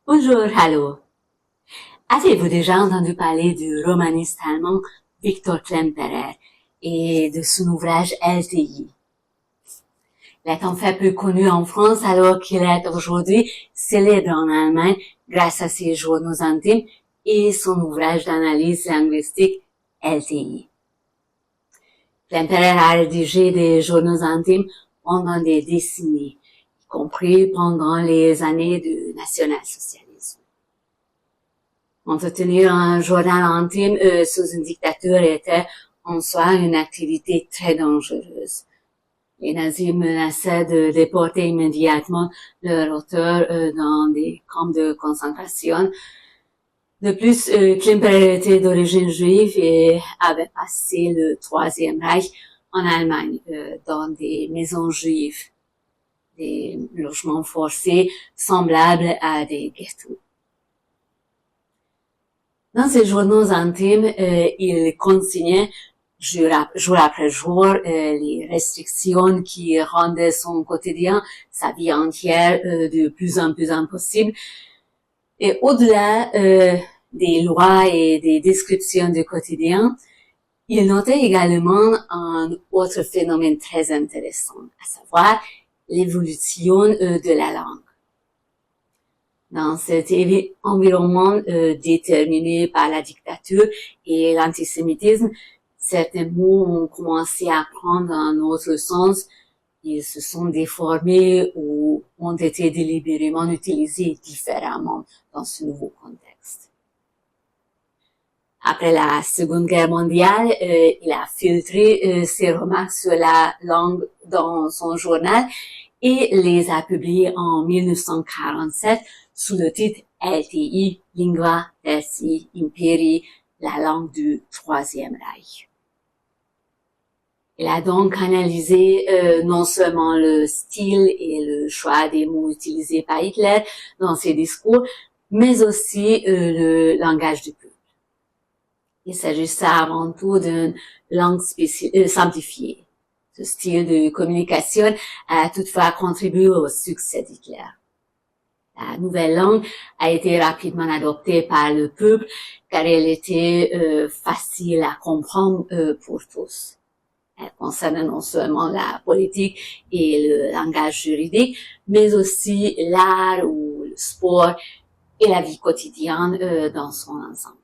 Bonjour, hallo. Avez-vous déjà entendu parler du romaniste allemand Victor Klemperer et de son ouvrage LTI? Il est en fait plus connu en France alors qu'il est aujourd'hui célèbre en Allemagne grâce à ses journaux intimes et son ouvrage d'analyse linguistique LTI. Klemperer a rédigé des journaux intimes pendant des décennies, y compris pendant les années du national-socialisme. Entretenir un journal intime sous une dictature était en soi une activité très dangereuse. Les nazis menaçaient de déporter immédiatement leur auteur dans des camps de concentration. De plus, Klemperer était d'origine juive et avait passé le Troisième Reich en Allemagne dans des maisons juives, des logements forcés semblables à des ghettos. Dans ses journaux intimes, il consignait jour après jour les restrictions qui rendaient son quotidien, sa vie entière, de plus en plus impossible. Et au-delà des lois et des descriptions du quotidien, il notait également un autre phénomène très intéressant, à savoir l'évolution de la langue. Dans cet environnement déterminé par la dictature et l'antisémitisme, certains mots ont commencé à prendre un autre sens, ils se sont déformés ou ont été délibérément utilisés différemment dans ce nouveau contexte. Après la Seconde Guerre mondiale, il a filtré ses remarques sur la langue dans son journal et les a publiées en 1947 sous le titre LTI, Lingua Tertii Imperii, la langue du Troisième Reich. Il a donc analysé non seulement le style et le choix des mots utilisés par Hitler dans ses discours, mais aussi le langage du peuple. Il s'agissait avant tout d'une langue simplifiée. Ce style de communication a toutefois contribué au succès d'Hitler. La nouvelle langue a été rapidement adoptée par le peuple car elle était facile à comprendre pour tous. Elle concerne non seulement la politique et le langage juridique, mais aussi l'art ou le sport et la vie quotidienne dans son ensemble.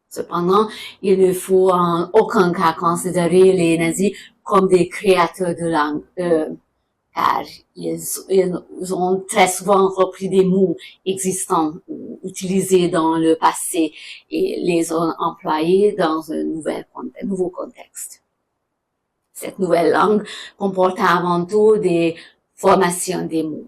Cependant, il ne faut en aucun cas considérer les nazis comme des créateurs de langue, car ils ont très souvent repris des mots existants ou utilisés dans le passé et les ont employés dans un nouveau contexte. Cette nouvelle langue comporte avant tout des formations des mots,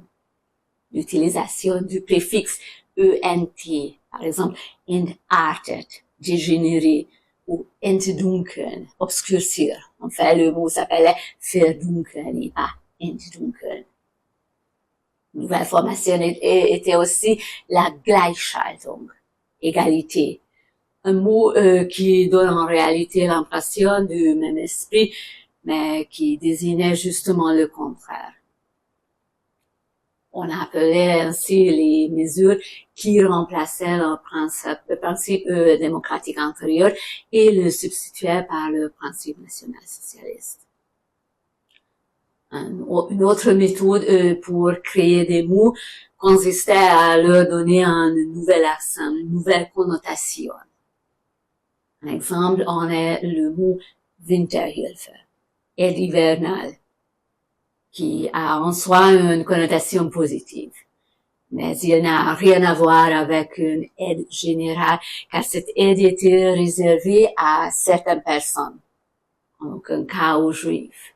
l'utilisation du préfixe ENT, par exemple entartet, dégénérer, ou entdunkeln, obscurcir. En fait, le mot s'appelait verdunkeln et pas entdunkeln. Une nouvelle formation était aussi la Gleichschaltung, égalité. Un mot qui donne en réalité l'impression du même esprit, mais qui désignait justement le contraire. On appelait ainsi les mesures qui remplaçaient le principe démocratique antérieur et le substituaient par le principe national-socialiste. Une autre méthode pour créer des mots consistait à leur donner un nouvel accent, une nouvelle connotation. Un exemple en est le mot Winterhilfe, aide hivernale, qui a en soi une connotation positive. Mais il n'a rien à voir avec une aide générale, car cette aide était réservée à certaines personnes, en aucun cas aux Juifs.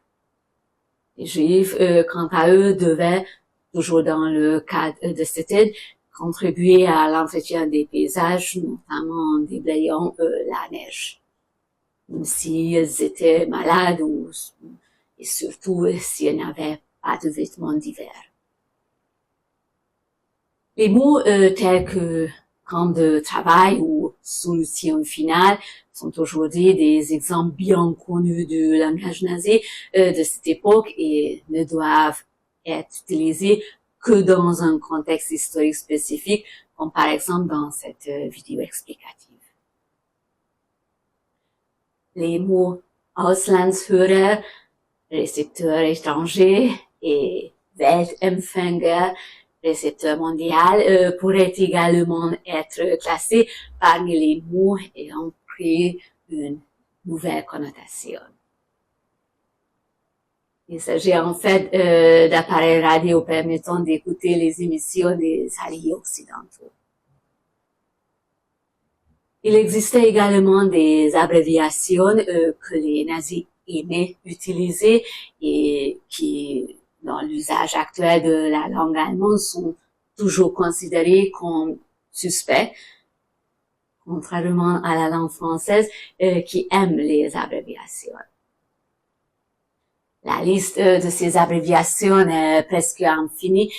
Les Juifs, quant à eux, devaient, toujours dans le cadre de cette aide, contribuer à l'entretien des paysages, notamment en déblayant la neige, même s'ils étaient malades et surtout s'ils n'avaient pas de vêtements d'hiver. Les mots tels que camp de travail ou solution finale sont aujourd'hui des exemples bien connus du langage nazi de cette époque et ne doivent être utilisés que dans un contexte historique spécifique, comme par exemple dans cette vidéo explicative. Les mots Auslandshörer, récepteur étranger, et Weltempfänger, récepteur mondial, pourraient également être classés parmi les mots ayant pris une nouvelle connotation. Il s'agit en fait d'appareils radio permettant d'écouter les émissions des alliés occidentaux. Il existait également des abréviations que les nazis aimaient utiliser et qui, dans l'usage actuel de la langue allemande, sont toujours considérées comme suspects, contrairement à la langue française qui aime les abréviations. La liste de ces abréviations est presque infinie,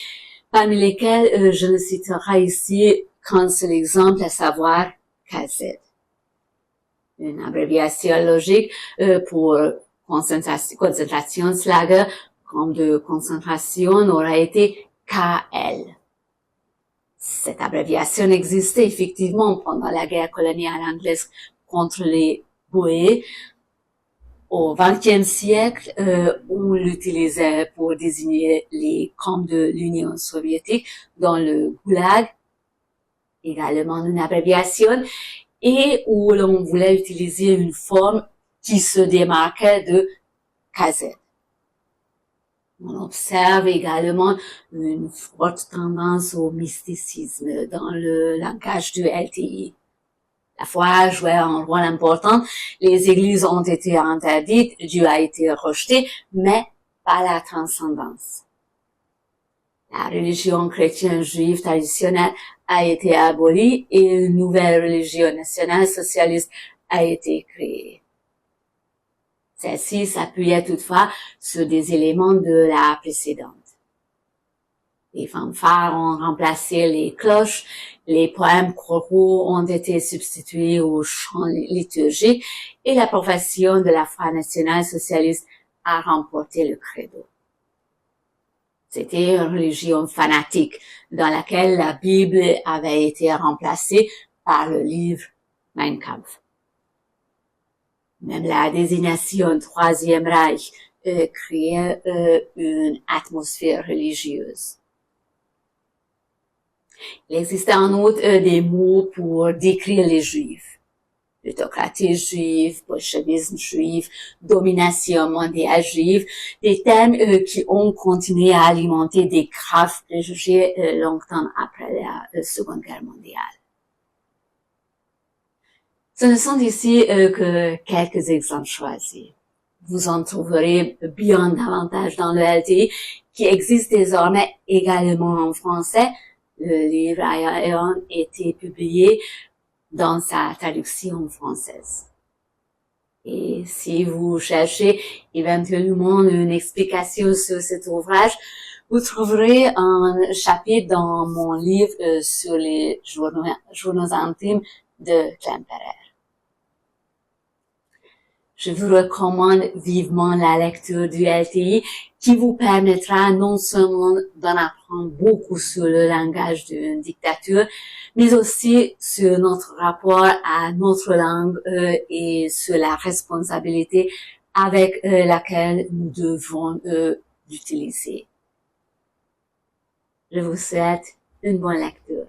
parmi lesquelles je ne citerai ici qu'un seul exemple, à savoir KZ. Une abréviation logique pour Konzentrationslager, camp de concentration, aurait été KL. Cette abréviation existait effectivement pendant la guerre coloniale anglaise contre les Boers. Au XXe siècle, on l'utilisait pour désigner les camps de l'Union soviétique, dans le Goulag, également une abréviation, et où l'on voulait utiliser une forme qui se démarquait de KZ. On observe également une forte tendance au mysticisme dans le langage du LTI. La foi jouait un rôle important, les églises ont été interdites, Dieu a été rejeté, mais pas la transcendance. La religion chrétienne juive traditionnelle a été abolie et une nouvelle religion nationale socialiste a été créée. Celle-ci s'appuyait toutefois sur des éléments de la précédente. Les fanfares ont remplacé les cloches, les poèmes choraux ont été substitués aux chants liturgiques et la profession de la foi nationale socialiste a remporté le credo. C'était une religion fanatique dans laquelle la Bible avait été remplacée par le livre Mein Kampf. Même la désignation Troisième Reich créait une atmosphère religieuse. Il existait en outre des mots pour décrire les Juifs. Plutocratie juive, bolchevisme juif, domination mondiale juive, des termes qui ont continué à alimenter des graves préjugés longtemps après la Seconde Guerre mondiale. Ce ne sont ici que quelques exemples choisis. Vous en trouverez bien davantage dans le LTI, qui existe désormais également en français. Le livre ayant été publié dans sa traduction française. Et si vous cherchez éventuellement une explication sur cet ouvrage, vous trouverez un chapitre dans mon livre sur les journaux intimes de Klemperer. Je vous recommande vivement la lecture du LTI qui vous permettra non seulement d'en apprendre beaucoup sur le langage d'une dictature, mais aussi sur notre rapport à notre langue et sur la responsabilité avec laquelle nous devons l'utiliser. Je vous souhaite une bonne lecture.